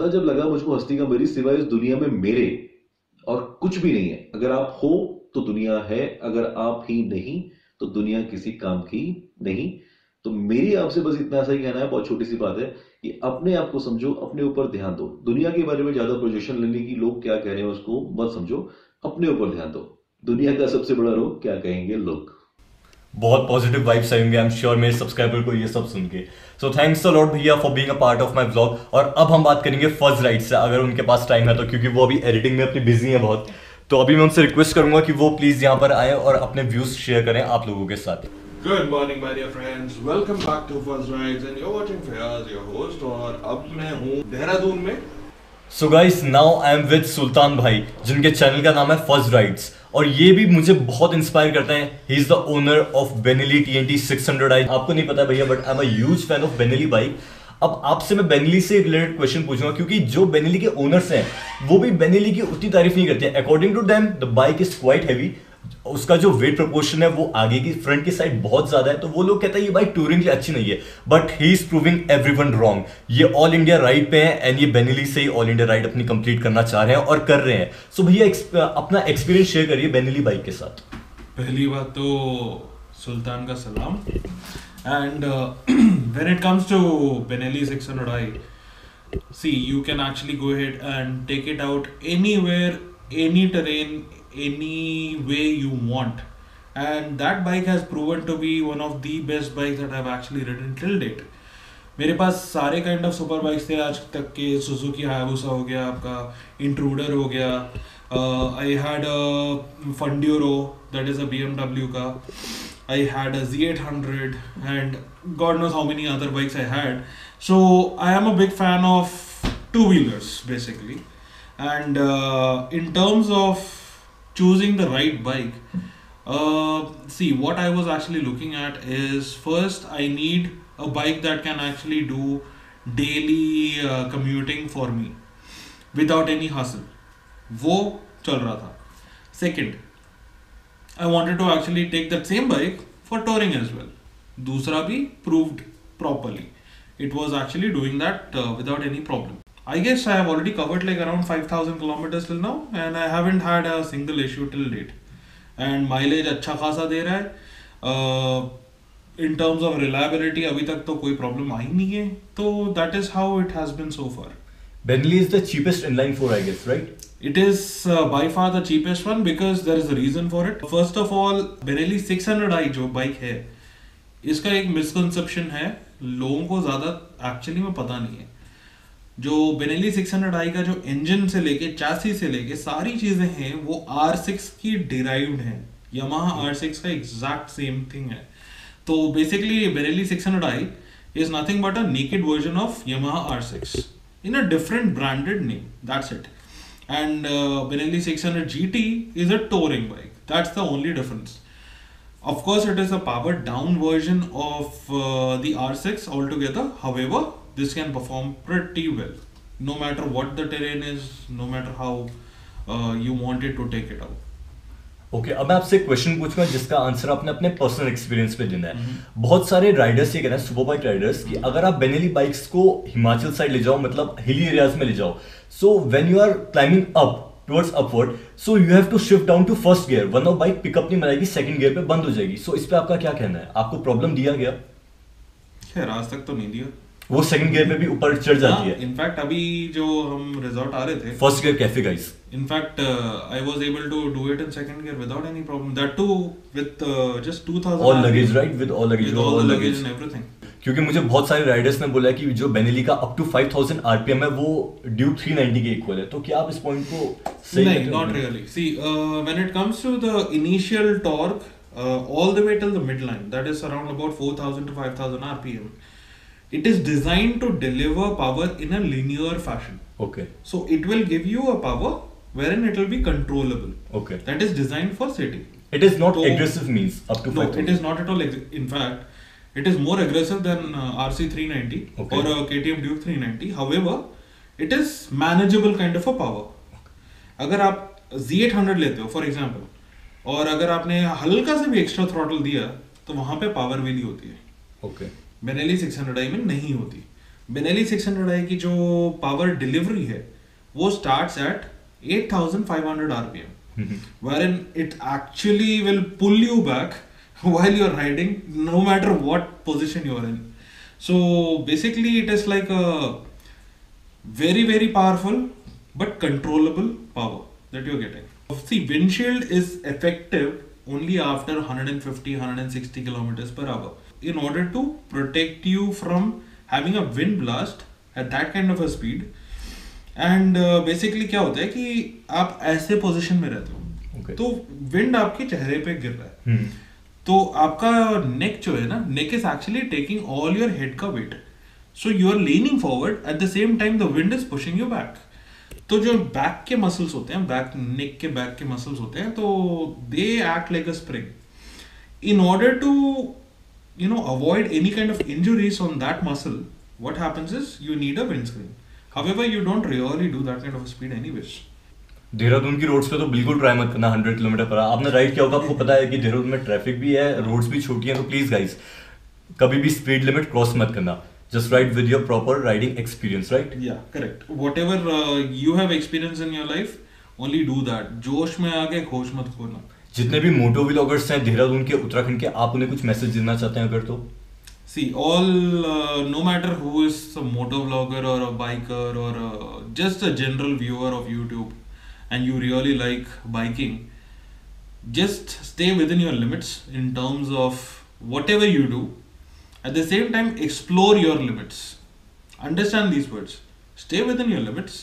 ऐसा जब लगा मुझको हस्ती का मेरी सिवाय इस दुनिया में मेरे और कुछ भी नहीं है। अगर आप हो तो दुनिया है, अगर आप ही नहीं तो दुनिया किसी काम की नहीं। तो मेरी आपसे बस इतना सा ही कहना है, बहुत छोटी सी बात है, कि अपने आप को समझो, अपने ऊपर ध्यान दो। दुनिया के बारे में ज्यादा प्रोजेक्शन लेने की लोग क्या कह रहे हैं उसको मत समझो, अपने ऊपर ध्यान दो। दुनिया का सबसे बड़ा रोग क्या कहेंगे लोग। बहुत पॉजिटिव वाइब्स आएंगे आई एम श्योर मेरे सब्सक्राइबर को ये सब सुन के। सो थैंक्स अ लॉट भैया for being a part of my vlog. और अब हम बात करेंगे फर्स्ट राइट से, अगर उनके पास टाइम है तो, क्योंकि वो अभी एडिटिंग में अपनी बिजी है बहुत। तो अभी मैं उनसे रिक्वेस्ट करूंगा कि वो प्लीज यहाँ पर आए और अपने व्यूज शेयर करें आप लोगों के साथ। Good morning, my dear friends. Welcome back to First Rides, and you're watching Fayaz, your host. और अब मैं हूँ देहरादून में। So guys now I am with Sultan bhai, जिनके चैनल का नाम है फर्स्ट राइड्स, और ये भी मुझे बहुत इंस्पायर करते हैं। He is the owner of Benelli TNT 600i। आपको नहीं पता भैया, but I am a huge fan of Benelli bike. अब आपसे मैं बेनेली से रिलेटेड क्वेश्चन पूछूंगा, क्योंकि जो बेनेली के ओनर्स हैं वो भी बेनेली की उतनी तारीफ नहीं करते हैं। According to them the bike is quite heavy, उसका जो वेट प्रोपोर्शन है वो आगे की फ्रंट की साइड बहुत ज्यादा है, तो वो लोग कहते हैं ये बाइक टूरिंग के लिए अच्छी नहीं है। But he is proving everyone wrong. ये ऑल इंडिया राइड पे है एंड ये बेनेली से ही ऑल इंडिया राइड अपनी कंप्लीट करना चाह रहे हैं और कर रहे हैं। सो भैया अपना एक्सपीरियंस शेयर करिए बेनेली बाइक के साथ। पहली बात तो सुल्तान का सलाम। And when it comes to Benelli 600i, see, you can actually go ahead and take it out anywhere, any terrain, any way you want, and that bike has proven to be one of the best bikes that I've actually ridden till date. मेरे पास सारे kind of super bikes थे आज तक के। Suzuki Hayabusa हो गया, आपका intruder हो गया, आई हैड अ फंड्यूरो दैट इज अ BMW का, I had a Z800 and God knows how many other bikes I had. So I am a big fan of two-wheelers basically. And in terms of choosing the right bike, see, what I was actually looking at is, first I need a bike that can actually do daily commuting for me without any hustle. वो चल रहा था. Second, I wanted to actually take that same bike for touring as well. दूसरा भी proved properly. It was actually doing that without any problem. I guess I have already covered like around 5,000 kilometers till now, and I haven't had a single issue till date. And mileage अच्छा खासा दे रहा है. In terms of reliability अभी तक तो कोई problem आई नहीं है. तो that is how it has been so far. Benelli is the cheapest inline 4, I guess, right? It is by far the cheapest one because there is a reason for it. First of all, Benelli 600i जो bike है, इसका एक misconception है, लोगों को ज़्यादा actually में पता नहीं है। जो Benelli 600i का जो इंजन से लेके चैसी से लेके सारी चीज़ें हैं वो R6 की डिराइव्ड हैं। Yamaha R6 का एग्जैक्ट सेम थिंग है। तो basically Benelli 600i is nothing but a naked version of Yamaha R6 in a different branded name. That's it. And Benelli 600 GT is a touring bike. That's the only difference. Of course, it is a powered down version of the R6 altogether. However, this can perform pretty well, no matter what the terrain is, no matter how you want it to take it out. Okay अब मैं आपसे एक question पूछूंगा जिसका answer आपने अपने personal experience पे देना है। बहुत सारे राइडर्स ये कह रहे हैं, सुपर बाइक राइडर्स, कि अगर आप बेनेली बाइक्स को हिमाचल साइड ले जाओ, मतलब हिली एरियाज में ले जाओ, so when you are climbing up towards upward, so you have to shift down to first gear, वरना बाइक पिकअप नहीं बनाएगी, सेकंड गियर पे बंद हो जाएगी। सो इस पे आपका क्या कहना है? आपको प्रॉब्लम दिया गया? खैर आज तक तो नहीं दिया। वो सेकंड गियर पे भी ऊपर चढ़ जाती है। इनफैक्ट अभी जो हम रिजॉर्ट आ रहे थे, first gear cafe guys, in fact I was able to do it in second gear without any problem, that too with just 2000 all luggage, right? With all luggage and everything. क्योंकि मुझे बहुत सारे राइडर्स ने बोला कि जो बेनेली का up to 5000 RPM है वो ड्यूक 390 के इक्वल है। तो क्या आप इस पॉइंट को सही? नहीं, not really. See, when it comes to the initial torque all the way till the midline, that is around about 4000 to 5000 RPM, it is designed to deliver power in a linear fashion. Okay. So it will give you a power wherein it will be controllable. Okay. That is designed for city. It is not aggressive means up to 5000. No, it is not at all. In fact, it is more aggressive than RC 390 Okay. or KTM Duke 390. However, it is manageable kind of a power. अगर आप Z800 लेते हो for example, और अगर आपने हल्का से भी एक्स्ट्रा थ्रॉटल दिया तो वहां पे पावर व्हीली होती है। Okay. बेनेली 600i में नहीं होती। बेनेली 600i की जो पावर डिलीवरी है वो starts at 8500 RPM, wherein it actually will pull you back while you're riding, no matter what position you're in. So basically, it is like a very, very powerful but controllable power that you're getting. See, windshield is effective only after 150-160 kilometers per hour in order to protect you from having a wind blast at that kind of a speed. And basically क्या होता है कि आप ऐसे position में रहते हो तो विंड आपके चेहरे पे गिर रहा है, तो आपका नेक जो है ना, neck is actually taking all your head का weight, so you are leaning forward, at the same time the wind is pushing you back. तो जो बैक के मसल्स होते हैं, बैक नेक के बैक के मसल्स होते हैं, तो they act like a spring. In order to avoid any kind of injuries on that muscle, what happens is you need a windscreen. However, you don't really do that kind of a speed anyways. Dehradun की roads पे तो बिल्कुल try मत करना 100 kilometre per hour. आपने ride किया होगा, आपको पता है कि देहरादून में ट्रैफिक भी है, रोड्स भी छोटी हैं, तो प्लीज गाइस कभी भी स्पीड लिमिट क्रॉस मत करना. Just ride with your proper riding experience, right? Yeah, correct. Whatever you have experienced in your life, only do that. जोश में आके होश मत खोना. जितने भी मोटो व्लॉगर्स हैं देहरादून के, उत्तराखंड के, आप उन्हें कुछ मैसेज देना चाहते हैं अगर तो? See, all no matter who is a motor vlogger or a biker or just a general viewer of YouTube, and you really like biking, just stay within your limits in terms of whatever you do. At the same time, explore your limits. Understand these words. Stay within your limits,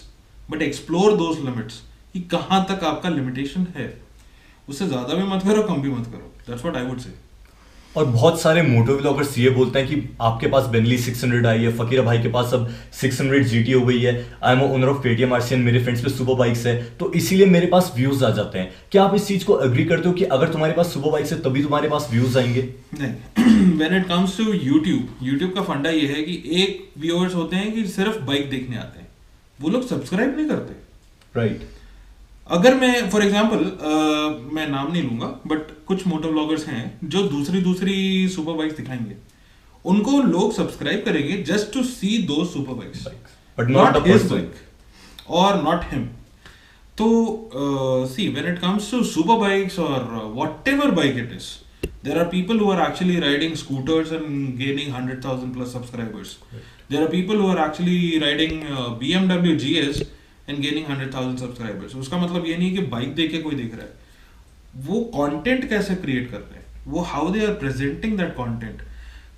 but explore those limits. कि कहाँ तक आपका limitation है. उससे ज़्यादा भी मत करो, कम भी मत करो. That's what I would say. और बहुत सारे मोटो व्लॉगर्स ये बोलते हैं कि आपके पास बेनली 600 आई है, फकीरा भाई के पास अब 600 GT हो गई है, I am owner of KTM RC, मेरे फ्रेंड्स पे सुपर बाइक्स है, तो इसीलिए मेरे पास व्यूज आ जाते हैं. क्या आप इस चीज को एग्री करते हो कि अगर तुम्हारे पास सुपर बाइक्स है तभी तुम्हारे पास व्यूज आएंगे? नहीं. When it comes to YouTube का फंडा ये है कि एक व्यूअर्स होते हैं कि सिर्फ बाइक देखने आते हैं, वो लोग सब्सक्राइब नहीं करते. राइट. अगर मैं फॉर एग्जाम्पल मैं नाम नहीं लूंगा, बट कुछ मोटो ब्लॉगर्स हैं जो दूसरी सुपर बाइक्स दिखाएंगे, उनको लोग सब्सक्राइब करेंगे जस्ट टू सी दो super bikes, but not his bike और नॉट हिम. तो see when it comes to super bikes और whatever bike it is, there are people who are actually riding scooters and gaining 100,000 plus subscribers. There are people who are actually riding BMW GS and gaining 100,000 subscribers. उसका मतलब ये नहीं है कि bike देख के कोई देख रहा है, वो कंटेंट कैसे क्रिएट कर रहे हैं, वो how they are presenting that content,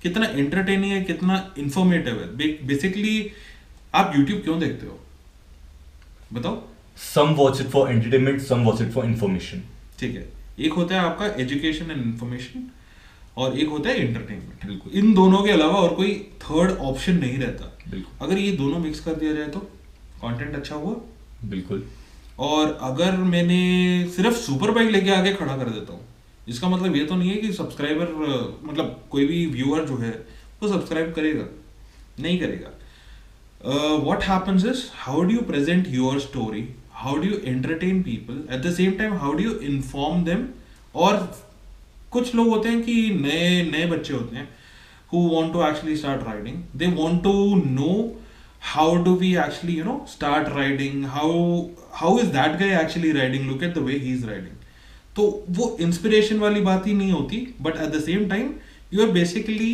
कितना एंटरटेनिंग है, कितना इंफॉर्मेटिव है. बेसिकली आप YouTube क्यों देखते हो बताओ? Some watch it for entertainment, some watch it for information. ठीक है, एक होता है आपका एजुकेशन एंड इंफॉर्मेशन और एक होता है एंटरटेनमेंट. बिल्कुल, इन दोनों के अलावा और कोई थर्ड ऑप्शन नहीं रहता. बिल्कुल, अगर ये दोनों मिक्स कर दिया जाए तो कंटेंट अच्छा हुआ. बिल्कुल. और अगर मैंने सिर्फ सुपर बाइक लेके आगे खड़ा कर देता हूँ, इसका मतलब ये तो नहीं है कि सब्सक्राइबर मतलब कोई भी व्यूअर जो है वो सब्सक्राइब करेगा, नहीं करेगा. What happens is how do you present your story, how do you entertain people, eight the same time how do you inform them. और कुछ लोग होते हैं कि नए बच्चे होते हैं who want to actually start riding. They want to know how do we actually start riding, how is that guy actually riding, look at the way he is riding. तो वो इंस्पिरेशन वाली बात ही नहीं होती, but at the same time you are basically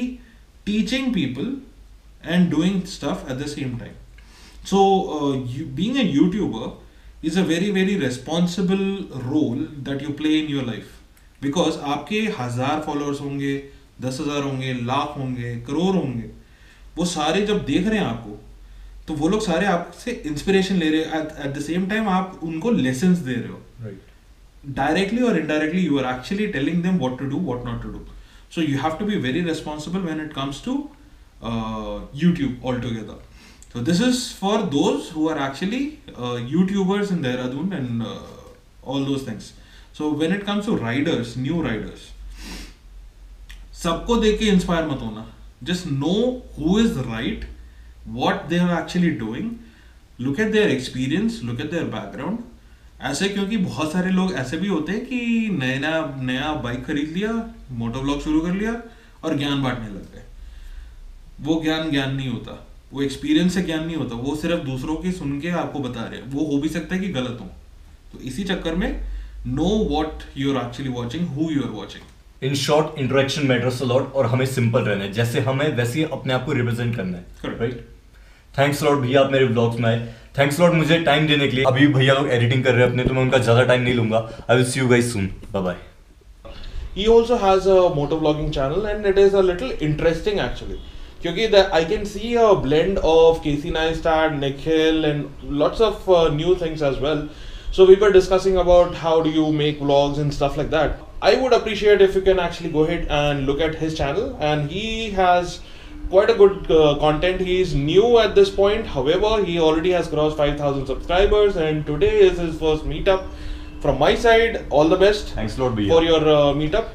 teaching people and doing stuff at the same time. So being a YouTuber is a very very responsible role that you play in your life, because आपके 1000 followers होंगे, 10,000 होंगे, लाख होंगे, करोड़ होंगे, वो सारे जब देख रहे हैं आपको, तो वो लोग सारे आपसे इंस्पिरेशन ले रहे हैं. एट द सेम टाइम आप उनको लेसन्स दे रहे हो. डायरेक्टली और indirectly you are actually telling them what to do, what not to do. So you have to be very responsible when it comes to YouTube altogether. So this is for those who are actually YouTubers in Dehradun and all those things. So when it comes to riders, new riders, सबको देख के inspire मत होना. Just know who is right, what they are actually doing, look at their experience, look at their background. ऐसे क्योंकि बहुत सारे लोग ऐसे भी होते हैं कि नया बाइक खरीद लिया, मोटो व्लॉग शुरू कर लिया और ज्ञान बांटने लग गए. वो ज्ञान नहीं होता. वो एक्सपीरियंस से ज्ञान नहीं होता, वो सिर्फ दूसरों की सुन के आपको बता रहे हैं, वो हो भी सकता है कि गलत हो। तो इसी चक्कर में know what you are actually watching, who you are watching. In short, interaction matters a lot और हमें सिंपल रहना है, जैसे हमें वैसे ही अपने आप को रिप्रेजेंट करना है, Correct. राइट। थैंक्स लॉट भैया, आप मेरे व्लॉग्स में आए। थैंक्स लॉट मुझे टाइम देने के लिए। अभी भैया लोग एडिटिंग कर रहे हैं अपने, तो मैं उनका ज्यादा टाइम नहीं लूंगा। I will see you guys soon, bye bye. He also has a motovlogging channel and it is a little interesting actually. Kyunki I can see a blend of Casey Neistat, Nikhil and lots of new things as well. So we were discussing about how do you make vlogs and stuff like that. I would appreciate if you can actually go ahead and look at his channel, and he has quite a good content. He is new at this point, however he already has crossed 5,000 subscribers and today is his first meetup. From my side, all the best thanks lot भैया for your meetup.